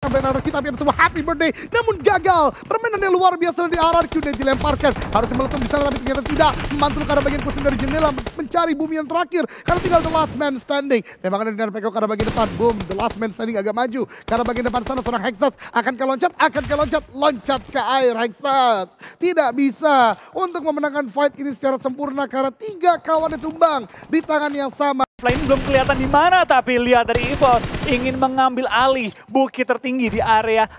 mendoakan player kita biar semua happy birthday. Namun gagal. Permainan yang luar biasa dari RRQ dan dilemparkan. Harusnya meletup di sana tapi ternyata tidak. Memantul ke arah bagian kursi dari jendela mencari bumi yang terakhir. Karena tinggal the last man standing. Tembakan dari Nerpeko ke arah bagian depan. Boom, the last man standing agak maju. Ke arah bagian depan sana seorang Hexas akan loncat ke air Hexas. Tidak bisa untuk memenangkan fight ini secara sempurna karena 3 kawannya tumbang di tangan yang sama. Ini belum kelihatan di mana, tapi lihat dari EVOS ingin mengambil alih bukit tertinggi di area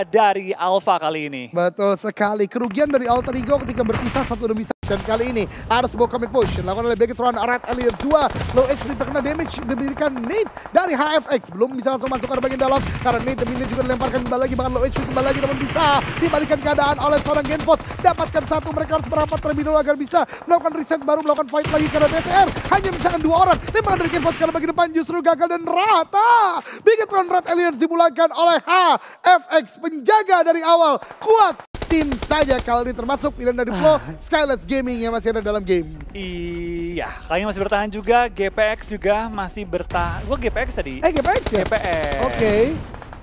dari Alpha kali ini. Betul sekali, kerugian dari Alter Ego ketika berpisah satu demi satu. Dan kali ini ada sebuah commit push dilakukan oleh Begetron. Red Alien 2 low HP terkena damage diberikan Nate dari HFX. Belum bisa langsung masuk ke bagian dalam karena Nate demi juga dilemparkan kembali lagi, bahkan low HP kembali lagi, namun bisa dibalikan keadaan oleh seorang Genpos. Dapatkan satu, mereka harus merapat terlebih dahulu agar bisa melakukan reset baru melakukan fight lagi karena BTR hanya misalkan 2 orang. Tembakan dari Genpos karena bagian depan justru gagal dan rata. Begetron Red Aliens dimulakan oleh HFX, penjaga dari awal kuat tim saja kali ini, termasuk pilihan dari Flo Skylets Gaming yang masih ada dalam game. Iya, kayaknya masih bertahan juga. GPX juga masih bertahan. Gua GPX tadi. GPX ya? GPX. Oke.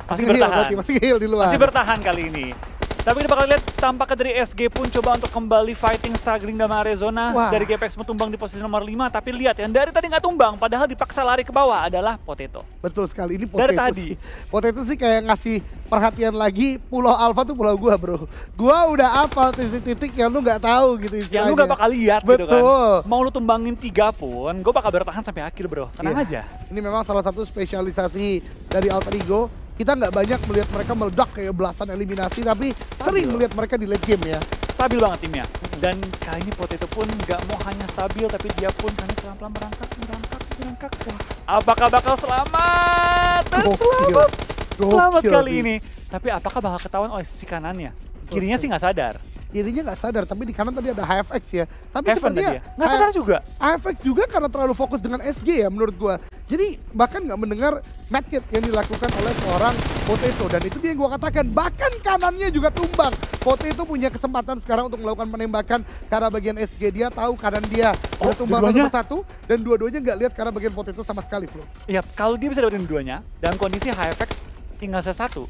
Masih bertahan. Masih heal di luar. Masih bertahan kali ini. Tapi kita bakal lihat tampaknya dari SG pun coba untuk kembali fighting, struggling dalam Arizona. Wah. Dari GPX tumbang di posisi nomor 5, tapi lihat yang dari tadi nggak tumbang, padahal dipaksa lari ke bawah adalah Potato. Betul sekali, ini dari Potato tadi. sih. Potato sih kayak ngasih perhatian lagi, Pulau Alpha tuh pulau gua bro. Gua udah hafal titik-titik yang lu nggak tahu gitu istilahnya. Yang lu nggak bakal lihat gitu kan. Betul. Mau lu tumbangin 3 pun, gue bakal bertahan sampai akhir bro, tenang aja. Ini memang salah satu spesialisasi dari Alter Ego. Kita nggak banyak melihat mereka meledak kayak belasan eliminasi, tapi sering melihat mereka di late game ya. Stabil banget timnya. Dan kali ini Potato pun nggak mau hanya stabil, tapi dia pun hanya pelan-pelan merangkak. Apakah bakal selamat? Dan selamat. Selamat kali ini. Tapi apakah bakal ketahuan oleh sisi kanannya? Kirinya sih nggak sadar. Dirinya nggak sadar, tapi di kanan tadi ada HFX ya. Tapi Heaven sepertinya nggak sadar juga. HFX juga karena terlalu fokus dengan SG ya menurut gua. Jadi bahkan nggak mendengar medkit yang dilakukan oleh seorang Potato. Dan itu dia yang gua katakan, bahkan kanannya juga tumbang. Potato punya kesempatan sekarang untuk melakukan penembakan karena bagian SG. Dia tahu kanan dia udah tumbang satu persatu, dan dua-duanya nggak lihat karena bagian Potato sama sekali, Flo. Iya, kalau dia bisa dapetin duanya dalam kondisi HFX tinggal satu,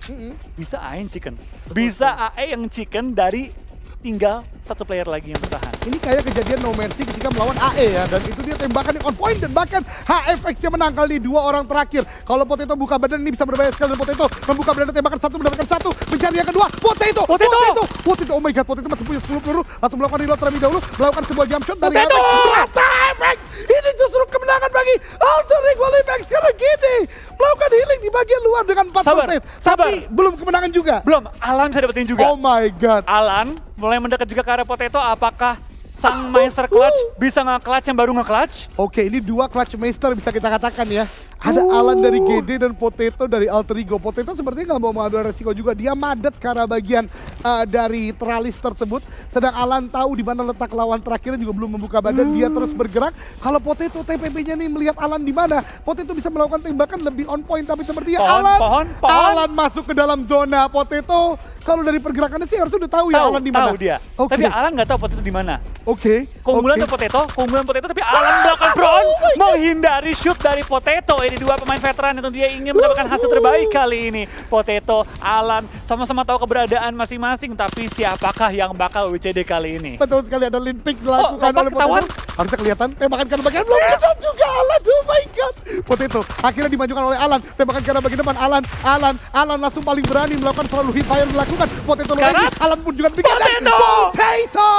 bisa A yang chicken. Bisa AE yang chicken dari tinggal satu player lagi yang bertahan. Ini kayak kejadian No Mercy ketika melawan AE ya, dan itu dia tembakan yang on point, dan bahkan HFX yang menang kali 2 orang terakhir. Kalau Potato buka badan ini bisa berbahaya sekali, dan Potato membuka badan, tembakan satu mendapatkan satu, mencari yang kedua. Potato, oh my god, Potato masih punya 10 peluru, langsung melakukan reload terlebih dahulu, melakukan sebuah jump shot dari HFX. Rata HFX, ini justru kemenangan bagi Alter Ego Limex karena gini, melakukan healing di bagian luar dengan 4%. Tapi belum kemenangan juga. Belum, Alan bisa dapetin juga. Oh my god. Alan mulai mendekat juga ke arah Potato. Apakah sang Meister Clutch bisa nge-clutch yang baru nge-clutch? Oke, ini 2 Clutch Meister bisa kita katakan ya. Ada Alan dari GD dan Potato dari Alter Ego. Potato sepertinya nggak mau mengambil resiko juga. Dia madet ke arah bagian dari tralis tersebut. Sedang Alan tahu di mana letak lawan terakhirnya, juga belum membuka badan. Dia terus bergerak. Kalau Potato TPP-nya nih melihat Alan di mana, Potato bisa melakukan tembakan lebih on point. Tapi sepertinya Alan masuk ke dalam zona. Potato kalau dari pergerakannya sih harusnya udah tahu ya Alan di mana. Tahu dia. Tapi Alan nggak tahu Potato di mana. Oke. Keunggulan untuk Potato, tapi Alan melakukan Bron menghindari shoot dari Potato. Ini 2 pemain veteran yang dia ingin mendapatkan hasil terbaik kali ini. Potato, Alan sama-sama tahu keberadaan masing-masing, tapi siapakah yang bakal WCD kali ini? Betul sekali, ada lean pick dilakukan oleh Potato. Harusnya kelihatan tembakan karena bagian belum kena juga Alan. Oh my god. Potato akhirnya dimajukan oleh Alan. Tembakan karena bagian depan Alan langsung paling berani melakukan selalu hip fire dilakukan. Potato lagi, Alan pun juga bikin Potato.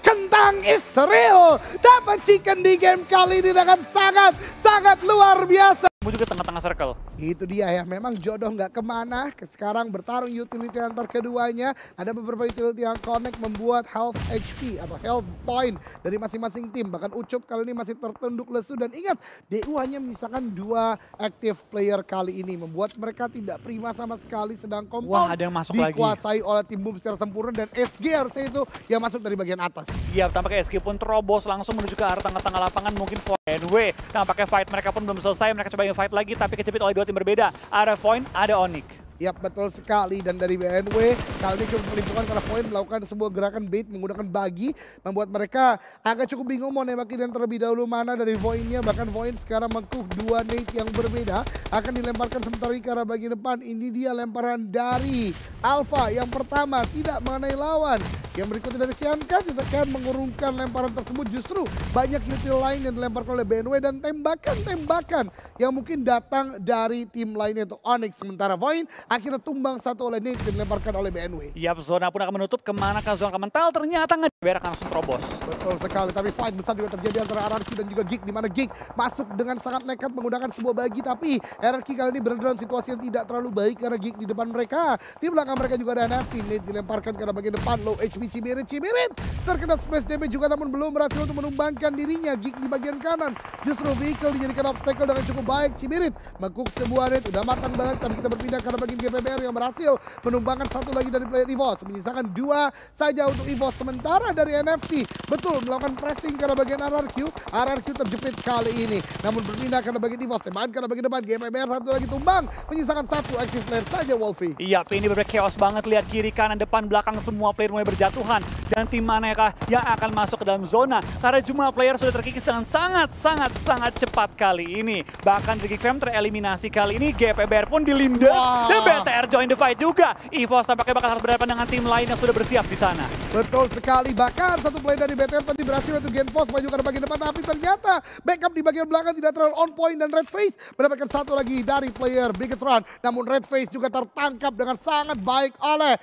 Kentang Israel dapat chicken di game kali ini dengan sangat luar biasa. Juga tengah-tengah circle. Itu dia ya, memang jodoh nggak kemana. Sekarang bertarung utility antar keduanya. Ada beberapa utility yang connect membuat health HP atau health point dari masing-masing tim. Bahkan Ucup kali ini masih tertunduk lesu. Dan ingat, DU hanya menyisakan 2 active player kali ini. Membuat mereka tidak prima sama sekali. Sedang compound ada yang masuk dikuasai lagi oleh tim Boom secara sempurna. Dan SG harusnya itu yang masuk dari bagian atas. Iya, tampaknya SG pun terobos langsung menuju ke arah tengah-tengah lapangan. Mungkin NW. Tampaknya fight mereka pun belum selesai. Mereka coba fight lagi, tapi kejepit oleh 2 tim berbeda. Ada Void, ada Onyx. Yap, betul sekali. Dan dari BNW, kali ini cukup melimpungan karena Void melakukan sebuah gerakan bait menggunakan bagi, membuat mereka agak cukup bingung mau nembakin yang terlebih dahulu mana dari Void-nya. Bahkan Void sekarang mengcook dua nade yang berbeda, akan dilemparkan sebentar lagi ke arah bagian depan. Ini dia lemparan dari Alpha yang pertama, tidak mengenai lawan. Yang berikutnya dari Kiankan, ditekan mengurungkan lemparan tersebut. Justru banyak util lain yang dilemparkan oleh BNW dan tembakan-tembakan yang mungkin datang dari tim lainnya, itu Onyx. Sementara Void akhirnya tumbang satu oleh nade yang dilemparkan oleh BNW. Yap, zona pun akan menutup. Kemanakah zona mental? Ternyata ngeber akan langsung terobos. Betul sekali, tapi fight besar juga terjadi antara RRQ dan juga Geek, di mana Geek masuk dengan sangat nekat menggunakan sebuah bagi, tapi RRQ kali ini berada dalam situasi yang tidak terlalu baik karena Geek di depan mereka. Di belakang mereka juga ada NFT, nade dilemparkan ke arah bagian depan, low HP Cibirit terkena splash damage juga namun belum berhasil untuk menumbangkan dirinya. Geek di bagian kanan, justru vehicle dijadikan obstacle dengan cukup baik. Cibirit mengcook sebuah nade, udah matang banget, tapi kita berpindah ke arah bagian GPBR yang berhasil menumbangkan satu lagi dari player EVOS, menyisakan dua saja untuk EVOS. Sementara dari NFT betul melakukan pressing ke arah bagian RRQ terjepit kali ini, namun berpindah ke arah bagian EVOS, tembakan ke arah bagian depan, GPBR satu lagi tumbang, menyisakan satu active player saja. Wolfie. Iya, ini benar chaos banget, lihat kiri kanan depan belakang semua player mulai berjatuhan, dan tim manakah yang akan masuk ke dalam zona karena jumlah player sudah terkikis dengan sangat cepat kali ini. Bahkan Geek Fam tereliminasi kali ini, GPBR pun dilindas. Dan BTR join the fight juga. EVOS tampaknya bakal harus berhadapan dengan tim lain yang sudah bersiap di sana. Betul sekali, bahkan satu player dari BTR tadi berhasil untuk Genforce maju ke bagian depan, tapi ternyata backup di bagian belakang tidak terlalu on point dan Redface mendapatkan satu lagi dari player Bigetron. Namun Redface juga tertangkap dengan sangat baik oleh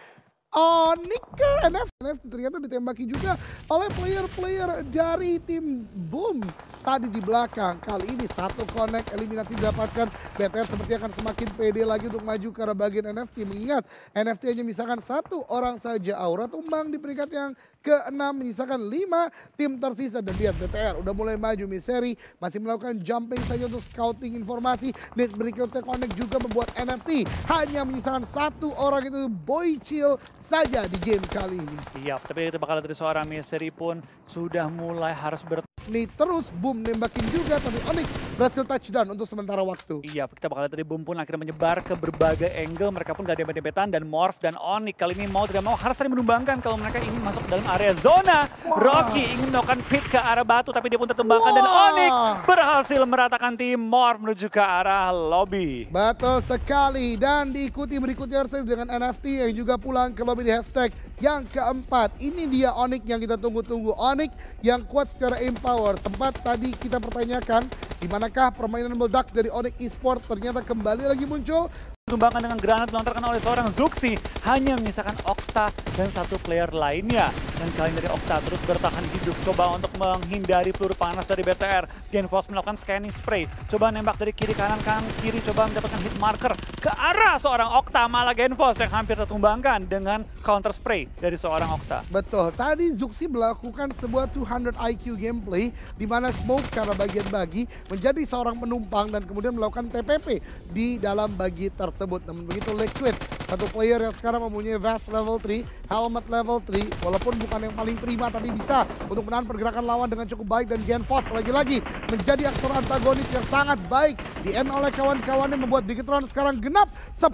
Onyx. NFT ternyata ditembaki juga oleh player-player dari tim Boom tadi di belakang. Kali ini satu connect eliminasi didapatkan. BTR seperti akan semakin pede lagi untuk maju ke arah bagian NFT, mengingat NFT hanya misalkan satu orang saja. Aura tumbang di peringkat yang ke-6, menyisakan 5 tim tersisa. Dan lihat BTR udah mulai maju, Miseri masih melakukan jumping saja untuk scouting informasi. Net berikutnya connect juga membuat NFT hanya menyisakan satu orang, itu Boy Chill saja di game kali ini. Iya, tapi kita bakal dari seorang Miseri pun sudah mulai harus nih terus Boom nembakin juga, tapi Onyx berhasil touchdown untuk sementara waktu. Iya, kita bakal lihat dari Boom pun akhirnya menyebar ke berbagai angle. Mereka pun gak dempet-dempetan, dan Morph dan Onyx kali ini mau tidak mau harus saling menumbangkan kalau mereka ingin masuk ke dalam area zona. Rocky ingin melakukan pit ke arah batu, tapi dia pun tertumbangkan, dan Onyx berhasil meratakan tim Morph menuju ke arah lobby. Betul sekali, dan diikuti berikutnya dengan NFT yang juga pulang ke lobby di hashtag yang keempat. Ini dia Onyx yang kita tunggu-tunggu, Onyx yang kuat secara empower. Sempat tadi kita pertanyakan di manakah permainan meledak dari Onyx Esports, ternyata kembali lagi muncul. Tumbangan dengan granat dilontarkan oleh seorang Zuxi, hanya menyisakan Okta dan satu player lainnya. Dan kali ini dari Okta terus bertahan hidup, coba untuk menghindari peluru panas dari BTR. Genforce melakukan scanning spray, coba nembak dari kiri kanan kiri, coba mendapatkan hit marker ke arah seorang Okta, malah Genforce yang hampir tertumbangkan dengan counter spray dari seorang Okta. Betul, tadi Zuxi melakukan sebuah 200 IQ gameplay di mana Smoke karena bagian bagi menjadi seorang penumpang dan kemudian melakukan TPP di dalam bagi tersebut. Namun begitu Liquid, satu player yang sekarang mempunyai vest level 3, helmet level 3, walaupun bukan yang paling prima tapi bisa untuk menahan pergerakan lawan dengan cukup baik. Dan Genforce lagi-lagi menjadi aktor antagonis yang sangat baik di end oleh kawan-kawannya, membuat Bigetron sekarang genap 10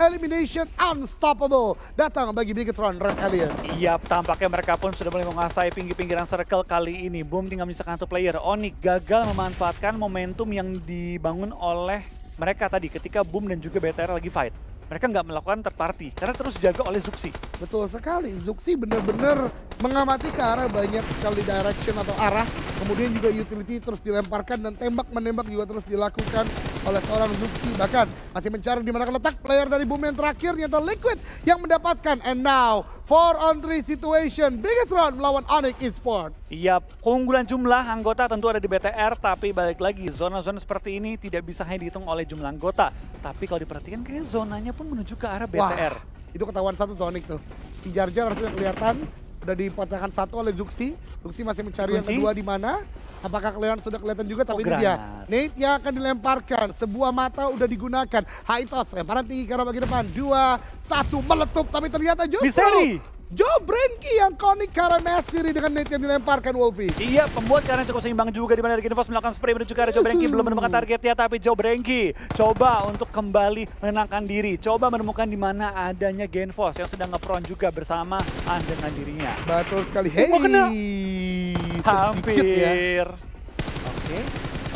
elimination unstoppable datang bagi Bigetron Red Alien. Iya, tampaknya mereka pun sudah mulai menguasai pinggir-pinggiran circle kali ini. Boom tinggal menyisakan satu player. Onyx gagal memanfaatkan momentum yang dibangun oleh mereka tadi ketika Boom dan juga BTR lagi fight. Mereka nggak melakukan third party karena terus dijaga oleh Zuxi. Betul sekali, Zuxi benar-benar mengamati ke arah banyak sekali direction atau arah. Kemudian juga utility terus dilemparkan dan tembak-menembak juga terus dilakukan oleh seorang Zuxi. Bahkan masih mencari di mana letak player dari Boom yang terakhir, nyata Liquid yang mendapatkan. And now 4-on-3 situation, Bigetron melawan Onyx Esports. Iya, keunggulan jumlah anggota tentu ada di BTR, tapi balik lagi zona-zona seperti ini tidak bisa hanya dihitung oleh jumlah anggota. Tapi kalau diperhatikan kayak zonanya pun menuju ke arah BTR. Wah, itu ketahuan satu tuh Onyx tuh. Si Jar-Jar harusnya kelihatan, udah dipatahkan satu oleh Zuxi. Zuxi masih mencari yang kedua di mana. Apakah kalian sudah kelihatan juga, tapi ini dia nade yang akan dilemparkan. Sebuah mata udah digunakan. High toss, lemparan tinggi ke arah bagian depan. 2-1 meletup, tapi ternyata justru Joe Brenky yang konik karena Messi dengan net yang dilemparkan Wolfie. Iya, pembuat karena cukup seimbang juga di mana Genfos melakukan spray menuju ke arah Joe Brenky, belum menemukan targetnya, tapi Joe Brenky coba untuk kembali menenangkan diri, coba menemukan di mana adanya Genfos yang sedang nge-front juga bersama dengan dirinya. Betul sekali. Hey, mau kena. sedikit Hampir. ya. Oke,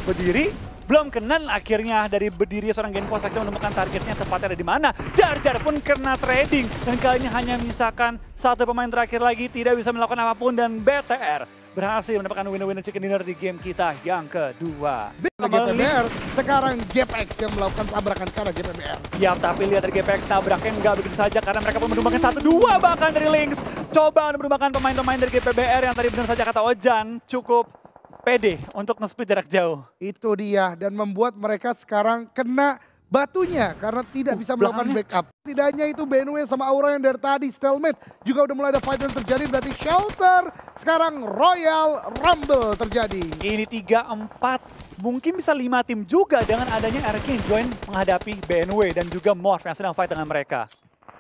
berdiri. Belum kena, akhirnya dari berdiri seorang Genfos akhirnya menemukan targetnya tepatnya ada di mana. Jar pun kena trading dan kali ini hanya menyisakan satu pemain terakhir lagi, tidak bisa melakukan apapun dan BTR berhasil mendapatkan winner chicken dinner di game kita yang kedua. GPBR, sekarang GPX yang melakukan tabrakan karena GPBR. Ya, tapi lihat dari GPX tabraknya nggak begitu saja karena mereka pun menumbangkan 1-2 bahkan dari Lynx. Coba menumbangkan pemain-pemain dari GPBR yang tadi benar saja kata Ojan cukup pede untuk nge-split jarak jauh. Itu dia, dan membuat mereka sekarang kena batunya karena tidak bisa melakukan backup. Tidak hanya itu, Benue sama Aura yang dari tadi stalemate juga udah mulai ada fight yang terjadi, berarti Shelter sekarang Royal Rumble terjadi. Ini 3-4, mungkin bisa 5 tim juga dengan adanya RK yang join menghadapi BNW dan juga Morph yang sedang fight dengan mereka.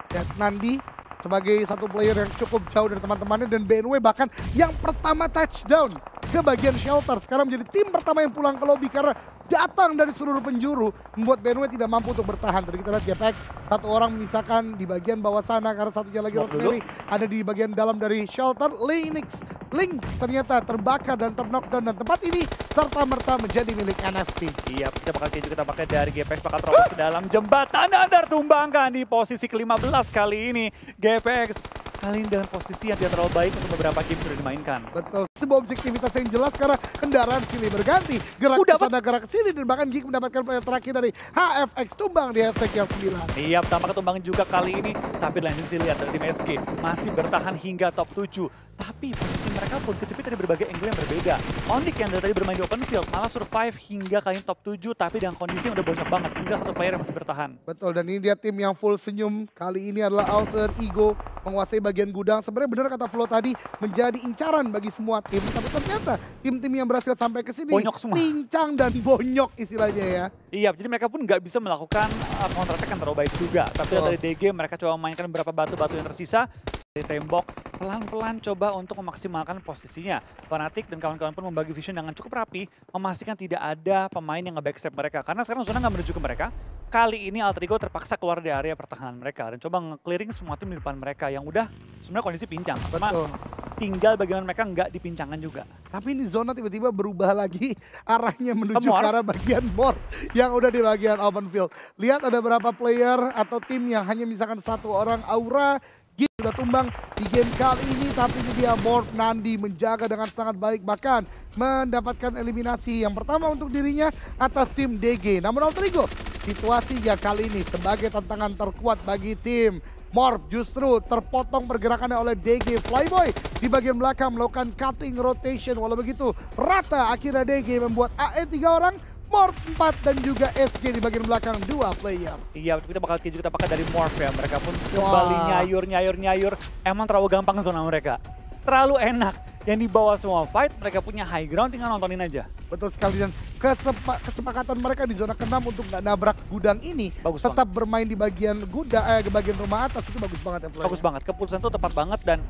Dan Nandi sebagai satu player yang cukup jauh dari teman-temannya, dan BNW bahkan yang pertama touchdown ke bagian Shelter sekarang menjadi tim pertama yang pulang ke lobby karena datang dari seluruh penjuru, membuat BNW tidak mampu untuk bertahan. Tadi kita lihat GPX, satu orang menyisakan di bagian bawah sana karena satunya lagi Rosemary ada di bagian dalam dari Shelter. Lynx ternyata terbakar dan terknockdown, dan tempat ini serta-merta menjadi milik NFT. Iya, kita bakal keju kita pakai dari GPX bakal terobos ke dalam jembatan dan tertumbangkan di posisi ke-15 kali ini. GPX kali ini dengan posisi yang tidak terlalu baik untuk beberapa game sudah dimainkan. Betul, sebuah objektivitas yang jelas karena kendaraan silih berganti, gerak ke sana gerak ke sini, dan bahkan Geek mendapatkan player terakhir dari HFX tumbang di hashtag yang 9. Iya, tambah ketumbang juga kali ini, tapi lain sisi lihat dari tim SG masih bertahan hingga top 7. Tapi posisi mereka pun kejepit dari berbagai angle yang berbeda. Onyx yang dari tadi bermain di open field malah survive hingga kali ini top 7, tapi dengan kondisi yang udah bonyok banget, hingga satu player yang masih bertahan. Betul, dan ini dia tim yang full senyum. Kali ini adalah Alter Ego menguasai bagian gudang. Sebenarnya benar kata Flo tadi, menjadi incaran bagi semua tim. Tapi ternyata tim-tim yang berhasil sampai ke sini bonyok semua, pincang dan bonyok istilahnya ya. Iya, jadi mereka pun nggak bisa melakukan counter attack yang terlalu baik juga. Tapi dari DG mereka coba memainkan beberapa batu-batu yang tersisa dari tembok, pelan-pelan coba untuk memaksimalkan posisinya. Fnatic dan kawan-kawan pun membagi vision dengan cukup rapi, memastikan tidak ada pemain yang nge-backstep mereka. Karena sekarang zona nggak menuju ke mereka. Kali ini Alter Ego terpaksa keluar dari area pertahanan mereka dan coba nge-clearing semua tim di depan mereka yang udah sebenarnya kondisi pincang. Cuma tinggal bagaimana mereka nggak dipincangkan juga. Tapi ini zona tiba-tiba berubah lagi arahnya menuju ke arah bagian Morph yang udah di bagian open field. Lihat ada berapa player atau tim yang hanya misalkan satu orang. Aura Geek sudah tumbang di game kali ini, tapi ini dia Morph Nandi menjaga dengan sangat baik, bahkan mendapatkan eliminasi yang pertama untuk dirinya atas tim DG. Namun Alter Ego situasinya kali ini sebagai tantangan terkuat bagi tim Morph justru terpotong pergerakannya oleh DG. Flyboy di bagian belakang melakukan cutting rotation, walau begitu rata akhirnya DG membuat AE 3 orang, Morph 4 dan juga SG di bagian belakang 2 player. Iya, kita bakal kita pakai dari Morph ya. Mereka pun kembali nyayur. Emang terlalu gampang zona mereka. Terlalu enak. Yang di bawah semua fight, mereka punya high ground, tinggal nontonin aja. Betul sekali, dan kesepakatan mereka di zona ke-6 untuk nggak nabrak gudang ini, bagus tetap banget. bermain di bagian bagian rumah atas, itu bagus banget ya. Bagus banget, keputusan itu tepat banget dan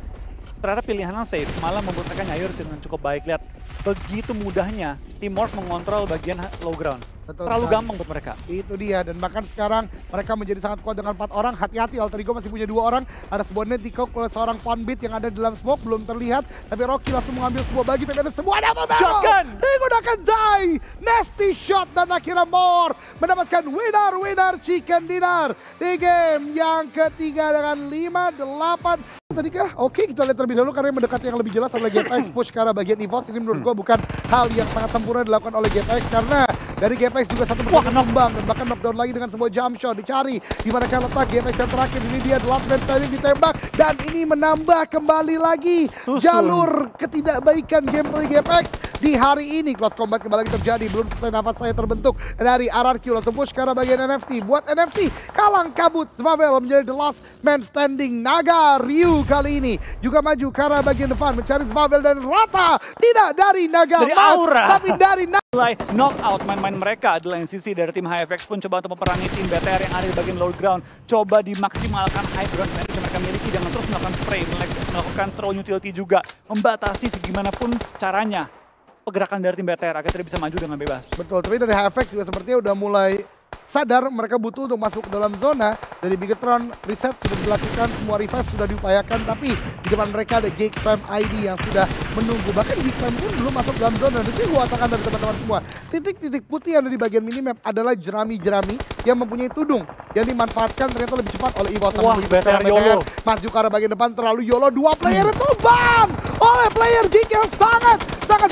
ternyata pilihannya safe, malah membuat mereka nyayur dengan cukup baik. Lihat, begitu mudahnya tim Morph mengontrol bagian low ground. Betul, terlalu gampang buat mereka. Itu dia, dan bahkan sekarang mereka menjadi sangat kuat dengan 4 orang. Hati-hati, Alter Ego masih punya 2 orang. Ada sebuah net di-cook oleh seorang Funbit yang ada di dalam smoke, belum terlihat. Tapi Rocky langsung mengambil sebuah bagi, tapi ada sebuah double barrel. Shotgun! Digunakan Zai, nasty shot, dan akhirnya Morph mendapatkan winner chicken dinner di game yang ketiga dengan 5-8. Tadi kah? Oke, kita lihat terlebih dahulu karena yang mendekat yang lebih jelas adalah GPX push ke arah bagian EVOS. Ini menurut gua bukan hal yang sangat sempurna dilakukan oleh GPX karena dari GPX juga satu berkembang dan bahkan knockdown lagi dengan sebuah jump shot. Dicari di mana kan letak GPX yang terakhir. Ini dia the last man standing ditembak dan ini menambah kembali lagi jalur ketidakbaikan gameplay GPX di hari ini. Close combat kembali lagi terjadi, belum selesai nafas saya terbentuk dari RRQ. Langsung push ke arah bagian NFT. Buat NFT, kalang kabut Svavel menjadi the last man standing. Naga Ryu kali ini juga maju ke arah bagian depan mencari Svavel dan rata. Tidak dari Naga Dari Mas, Aura. tapi dari Mulai knock out main-main mereka adalah NCC dari tim HFX pun coba untuk memperangi tim BTR yang ada di bagian low ground. Coba dimaksimalkan high ground yang mereka miliki dengan terus melakukan spray, melakukan throw utility juga. Membatasi segimanapun caranya pergerakan dari tim BTR agar tidak bisa maju dengan bebas. Betul, tapi dari HFX juga sepertinya udah mulai sadar mereka butuh untuk masuk ke dalam zona. Dari Bigetron, reset sudah dilakukan, semua revive sudah diupayakan, tapi di depan mereka ada Geek Fam ID yang sudah menunggu. Bahkan Geek Fam pun belum masuk dalam zona. Dan itu gua katakan dari teman-teman semua. Titik-titik putih yang ada di bagian minimap adalah jerami-jerami yang mempunyai tudung yang dimanfaatkan ternyata lebih cepat oleh EVOS. Wah, BTR YOLO. Maju ke arah bagian depan terlalu YOLO, dua player tumbang oleh player Geek yang sangat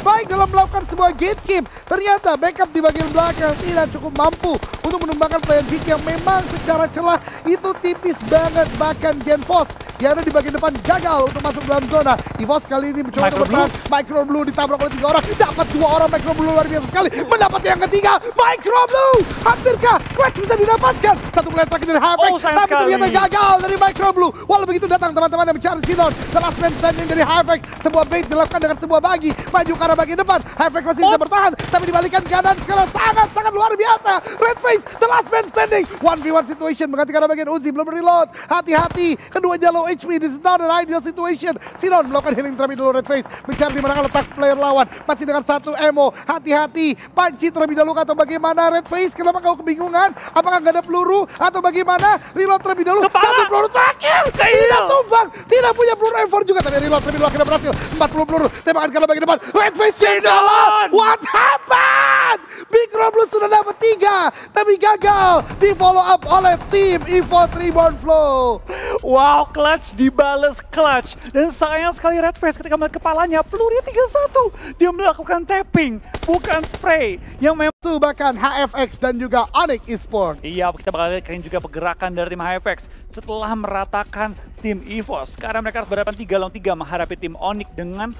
baik dalam melakukan sebuah gatekeep. Ternyata backup di bagian belakang tidak cukup mampu untuk menumbangkan player Geek yang memang secara celah itu tipis banget. Bahkan Genfos yang ada di bagian depan gagal untuk masuk dalam zona. EVOS kali ini mencoba untuk bertahan. Micro Blue ditabrak oleh 3 orang. Dapat 2 orang. Micro Blue luar biasa sekali. Mendapat yang ketiga. Micro Blue. Hampirkah Clutch bisa didapatkan? Satu player terakhir dari HFX. Tapi ternyata gagal dari Micro Blue. Walau begitu datang teman-teman yang mencari Sinon. The last man standing dari HFX. Sebuah bait dilakukan dengan sebuah bagi. Maju ke arah bagian depan. HFX masih bisa bertahan. Tapi dibalikan kanan sekarang sangat luar biasa. Red Face. The last man standing. 1v1 situation. Mengganti ke arah bagian Uzi. Belum reload. Hati-hati. Kedua jalur HP. This is not an ideal situation. Sinon melakukan healing terlebih dahulu. Red Face mencari di mana letak player lawan. Masih dengan satu emo. Hati-hati. Panci terlebih dahulu atau bagaimana? Red Face kenapa kau kebingungan? Apakah nggak ada peluru atau bagaimana? Reload terlebih dahulu. Satu peluru terakhir. Tidak tumbang. Tidak punya peluru M4 juga. Tapi reload terlebih dahulu akhirnya berhasil. 40 peluru. Tembakan ke bagian depan. Red Face Sinon. What happened? Big Roblus sudah dapat 3. Tapi gagal. Di follow up oleh tim EVOS Reborn Flow. Wow, Clutch dibales Clutch. Dan sayang sekali Red Face ketika melihat kepalanya, pelurunya 31. Dia melakukan tapping, bukan spray. Yang memang Itu bahkan HFX dan juga Onyx Esports. iya, kita bakal lihat juga pergerakan dari tim HFX setelah meratakan tim EVOS. Karena mereka harus berhadapan 3 lawan 3 menghadapi tim Onyx dengan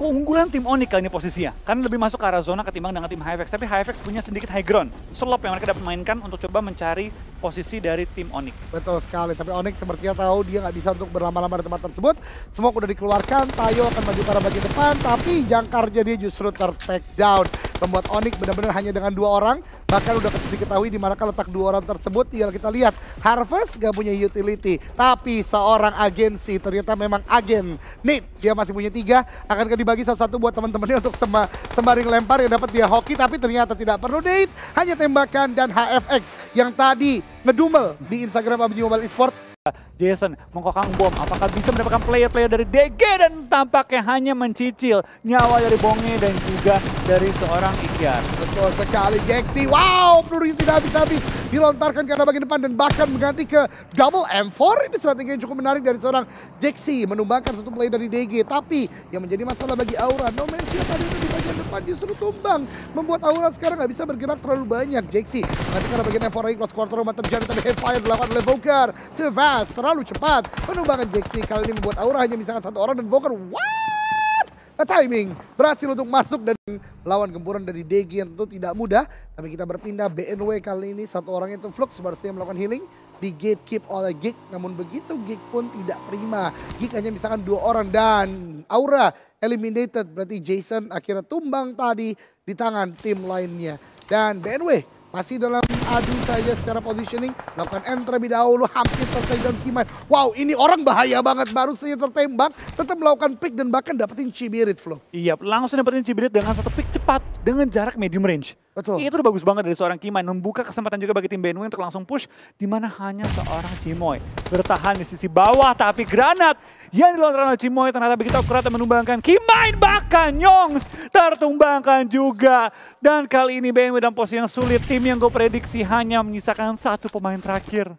keunggulan tim Onyx kali ini posisinya. Karena lebih masuk ke arah zona ketimbang dengan tim HFX. Tapi HFX punya sedikit high ground. Slop yang mereka dapat mainkan untuk coba mencari posisi dari tim Onyx. Betul sekali, tapi Onyx sepertinya tahu dia nggak bisa untuk berlama-lama di tempat tersebut. Smoke udah dikeluarkan, Tayo akan maju ke arah bagian depan, tapi jangkarnya dia justru ter-take down. Membuat Onyx benar-benar hanya dengan 2 orang, bahkan udah diketahui di manakah letak 2 orang tersebut. Tinggal kita lihat, Harvest gak punya utility, tapi seorang agensi ternyata memang agen. Nate, dia masih punya 3, akankah dibagi satu-satu buat teman-temannya untuk sembaring lempar yang dapat dia hoki, tapi ternyata tidak perlu Nate, hanya tembakan dan HFX yang tadi ngedumel di Instagram PUBG Mobile Esports. Jason mengkokang bom, apakah bisa mendapatkan player-player dari DG dan tampaknya hanya mencicil nyawa dari Bonge dan juga dari seorang Ikyar. Betul sekali, Jaxi. Wow, pelurunya tidak habis-habis dilontarkan ke arah bagian depan dan bahkan mengganti ke double M4. Ini strategi yang cukup menarik dari seorang Jaxi, menumbangkan satu player dari DG. Tapi yang menjadi masalah bagi Aura, No Man's Sky tadi di bagian depan justru tumbang, membuat Aura sekarang nggak bisa bergerak terlalu banyak. Jaxi mengganti ke arah bagian M4 lagi, close quarter rumah terjadi, tapi headfire dilakukan oleh Voker. Too fast, terlalu cepat. Penumbangkan Jaxi kali ini membuat Aura hanya bisa satu orang dan Voker, what? A timing berhasil untuk masuk dan lawan gempuran dari DG yang tentu tidak mudah. Tapi kita berpindah BNW kali ini, satu orang itu Flux barusan melakukan healing di gatekeep oleh Geek. Namun begitu Geek pun tidak prima. Geek hanya misalkan 2 orang dan Aura eliminated. Berarti Jason akhirnya tumbang tadi di tangan tim lainnya. Dan BNW masih dalam adu saja secara positioning, lakukan end terlebih dahulu, hampir selesai dan Kiman. Wow, ini orang bahaya banget, baru saja tertembak, tetap melakukan pick dan bahkan dapetin Cibirit, Flo. Iya, langsung dapetin Cibirit dengan satu pick cepat dengan jarak medium range. Betul. Itu udah bagus banget dari seorang Kiman, membuka kesempatan juga bagi tim BNW untuk langsung push, di mana hanya seorang Cimoy bertahan di sisi bawah, tapi granat yang dilontarkan oleh Cimoy ternyata begitu akurat dan menumbangkan Kimain, bahkan Yongs tertumbangkan juga. Dan kali ini BNW dalam posisi yang sulit, tim yang gue prediksi hanya menyisakan 1 pemain terakhir.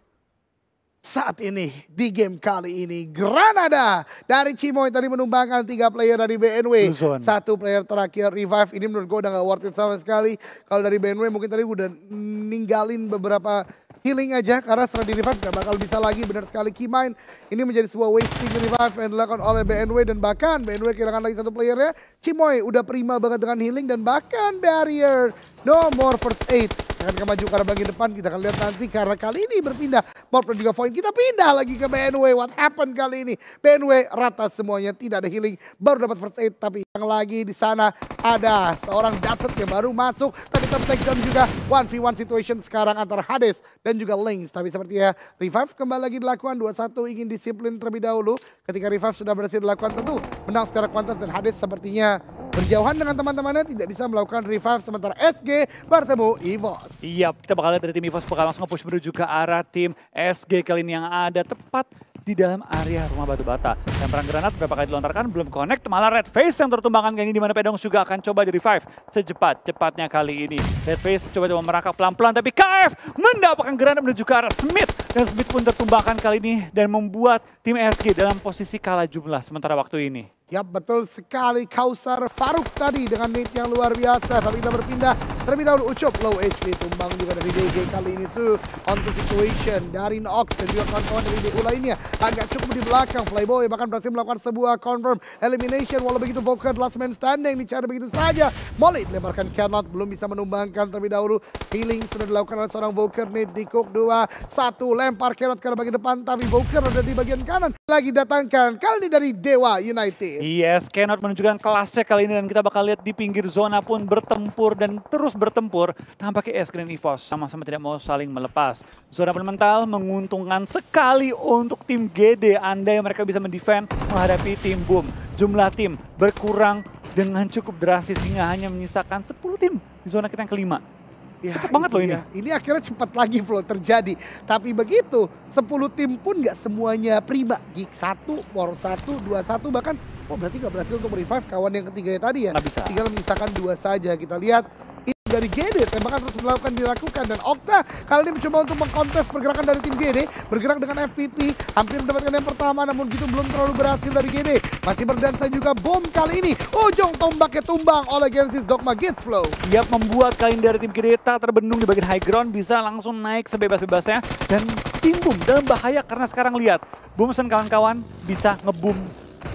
Saat ini, di game kali ini, Granada dari Cimoy tadi menumbangkan 3 player dari BNW. Luzon. 1 player terakhir revive, ini menurut gue udah gak worth it sama sekali. Kalau dari BNW mungkin tadi udah ninggalin beberapa healing aja karena setelah di revive gak bakal bisa lagi. Benar sekali Keymind. Ini menjadi sebuah wasting revive yang dilakukan oleh BNW dan bahkan BNW kehilangan lagi satu playernya. Cimoy udah prima banget dengan healing dan bahkan barrier. No more first aid. Akan maju ke arah bagian depan, kita akan lihat nanti karena kali ini berpindah. Bob dan juga Void kita pindah lagi ke BNW. What happened kali ini? BNW rata semuanya, tidak ada healing, baru dapat first aid. Tapi yang lagi di sana ada seorang Dazzet yang baru masuk. Tapi takedown juga 1v1 situation sekarang antara Hades dan juga Lynx. Tapi sepertinya revive kembali lagi dilakukan. 2-1 ingin disiplin terlebih dahulu. Ketika revive sudah berhasil dilakukan tentu menang secara kuantas dan Hades sepertinya berjauhan dengan teman-temannya, tidak bisa melakukan revive sementara SG bertemu EVOS. Iya, kita bakal lihat dari tim EVOS bakal langsung nge-push menuju ke arah tim SG kali ini yang ada tepat di dalam area rumah batu bata. Dan perang granat beberapa kali dilontarkan belum connect, malah Red Face yang tertumbangkan kali ini di mana Pedong juga akan coba di revive secepat-cepatnya kali ini. Red Face coba merangkak pelan-pelan tapi KF mendapatkan granat menuju ke arah Smith dan Smith pun tertumbangkan kali ini dan membuat tim SG dalam posisi kalah jumlah sementara waktu ini. Ya betul sekali Kausar Faruk tadi dengan nade yang luar biasa. Tapi kita berpindah terlebih dahulu Ucup low HP tumbang juga dari DG kali ini tuh on to situation dari Nox dan juga kawan-kawan dari DU lainnya agak cukup di belakang. Playboy bahkan berhasil melakukan sebuah confirm elimination walau begitu Volker last man standing dicari begitu saja. Molly dilemparkan Cannot belum bisa menumbangkan terlebih dahulu. Healing sudah dilakukan oleh seorang Volker. Nade di cook 2-1 lempar Cannot ke bagian depan tapi Volker ada di bagian kanan. Lagi datangkan kali ini dari Dewa United. Yes, Cannot menunjukkan kelasnya kali ini dan kita bakal lihat di pinggir zona pun bertempur dan terus bertempur. Tampaknya SG dan EVOS sama-sama tidak mau saling melepas. Zona mental menguntungkan sekali untuk tim GD. Andai mereka bisa mendefend menghadapi tim Boom. Jumlah tim berkurang dengan cukup drastis hingga hanya menyisakan 10 tim di zona kita yang kelima. Ya, cepat banget loh ini. Ini akhirnya cepat lagi flow terjadi. Tapi begitu, 10 tim pun nggak semuanya prima. Geek 1, War 1, 2-1 bahkan. Oh berarti nggak berhasil untuk merevive kawan yang ketiga tadi ya. Nggak bisa. Tinggal menyisakan 2 saja. Kita lihat ini dari GD. Tembakan terus dilakukan. Dan Okta kali ini mencoba untuk mengkontes pergerakan dari tim GD. Bergerak dengan FPP. Hampir mendapatkan yang pertama. Namun gitu belum terlalu berhasil dari GD. Masih berdansa juga bom kali ini. Ujung tombaknya tumbang oleh Genesis Dogma Gits Flow. Dia membuat kali ini dari tim GD tak terbendung di bagian high ground. Bisa langsung naik sebebas-bebasnya. Dan tim Boom dalam bahaya karena sekarang lihat. Boom dan kawan-kawan bisa ngebum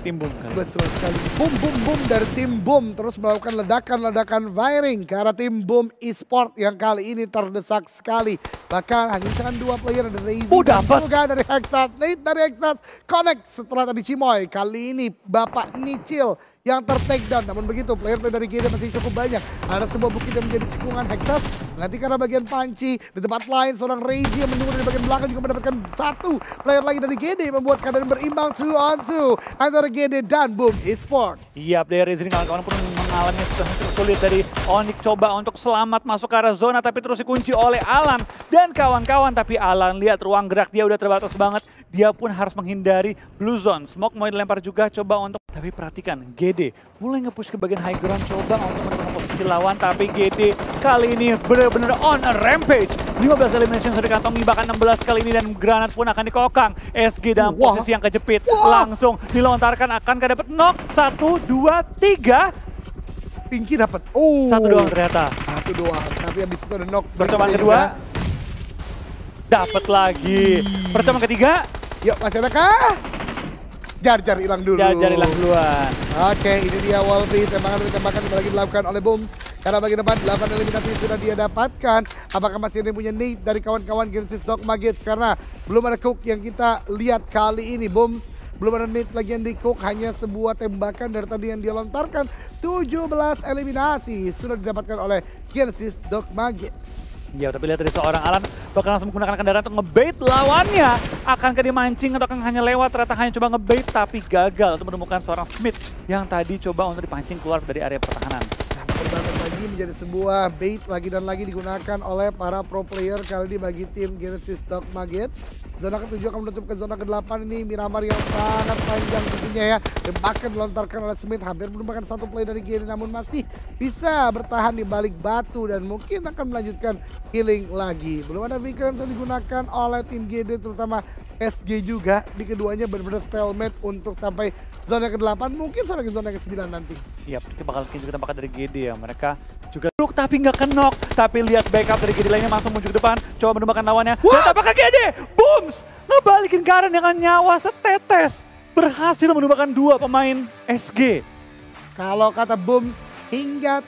tim Boom kali. Betul sekali. Boom dari tim Boom terus melakukan ledakan firing ke arah tim Boom Esport yang kali ini terdesak sekali. Bahkan hanya misalkan 2 player dari Razy dapat juga dari Hexas. Nate dari Hexas connect setelah tadi Cimoy. Kali ini Bapak Nicil yang ter-takedown. Namun begitu player dari GD masih cukup banyak. Ada sebuah bukit yang menjadi cekungan Hexas. Nanti karena bagian panci di tempat lain seorang Razy yang menunggu dari bagian belakang juga mendapatkan 1 player lagi dari GD membuat keadaan berimbang 2-on-2 antara GD dan Boom Esport. Iya, dari Razy kawan-kawan pun mengalami situasi tersulit dari Onyx coba untuk selamat masuk ke arah zona tapi terus dikunci oleh Alan dan kawan-kawan. Tapi Alan lihat ruang gerak dia udah terbatas banget. Dia pun harus menghindari blue zone. Smoke mau dilempar juga coba untuk, tapi perhatikan GD mulai nge-push ke bagian high ground coba untuk menemukan posisi lawan. Tapi GD kali ini benar-benar on a rampage. 15 elimination sudah dikantongi bahkan 16 kali ini dan granat pun akan dikokang. SG dalam posisi yang kejepit. Langsung dilontarkan akan dapat knock 1, 2, 3. Pinky dapat. Oh. 1 doang ternyata. 1 doang. Tapi habis itu ada knock. Percobaan kedua. Dapat lagi. Percobaan ketiga. Yuk masih ada kah? Jar hilang dulu. Jar hilang duluan. Oke, ini dia Wolfie. Tembakan lagi dilakukan oleh Booms. Karena bagian depan 8 eliminasi sudah dia dapatkan. Apakah masih ada yang punya nade dari kawan-kawan Genesis Dogma Gits? Karena belum ada cook yang kita lihat kali ini. Booms belum ada nade lagi yang di cook. Hanya sebuah tembakan dari tadi yang dia lontarkan. 17 eliminasi sudah didapatkan oleh Genesis Dogma Gits. Ya, tapi lihat dari seorang Alan bakal langsung menggunakan kendaraan untuk ngebait lawannya. Akankah dimancing atau akan hanya lewat? Ternyata hanya coba ngebait tapi gagal untuk menemukan seorang Smith yang tadi coba untuk dipancing keluar dari area pertahanan. Perbankan lagi menjadi sebuah bait lagi dan lagi digunakan oleh para pro player kali ini bagi tim Genesis Dogma Gits. Zona ke-7 akan menutup ke zona ke-8 ini. Miramar yang sangat panjang tentunya ya. Tembakan dilontarkan oleh Smith. Hampir merupakan 1 play dari GD namun masih bisa bertahan di balik batu. Dan mungkin akan melanjutkan healing lagi. Belum ada beacon yang digunakan oleh tim GD terutama SG juga. Di keduanya benar-benar stalemate untuk sampai zona ke-8. Mungkin sampai ke zona ke-9 nanti. Ya, mereka bakal juga tembakan dari GD ya. Mereka juga look tapi nggak kenok. Tapi lihat backup dari GD lainnya langsung muncul ke depan. Coba menembakkan lawannya. Dan tampaknya GD! Booms! Ngebalikin Garen dengan nyawa setetes. Berhasil menembakkan 2 pemain SG. Kalau kata Booms, hingga